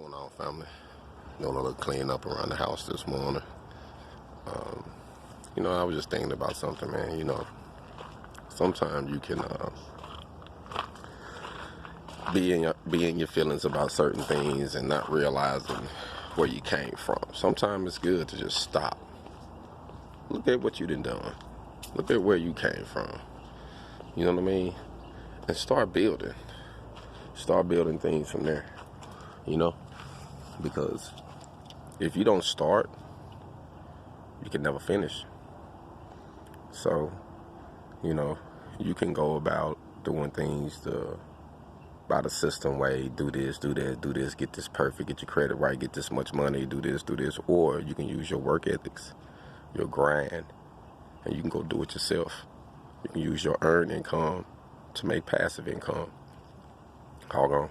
going on, family? Doing a little clean up around the house this morning. I was just thinking about something, man. Sometimes you can be in your feelings about certain things and not realizing where you came from. Sometimes it's good to just stop. Look at what you done done. Look at where you came from. You know what I mean? And start building. Start building things from there. Because if you don't start, you can never finish. So, you can go about doing things by the system way, do this, get this perfect, get your credit right, get this much money, do this, or you can use your work ethics, your grind, and you can go do it yourself. You can use your earned income to make passive income. Hold on.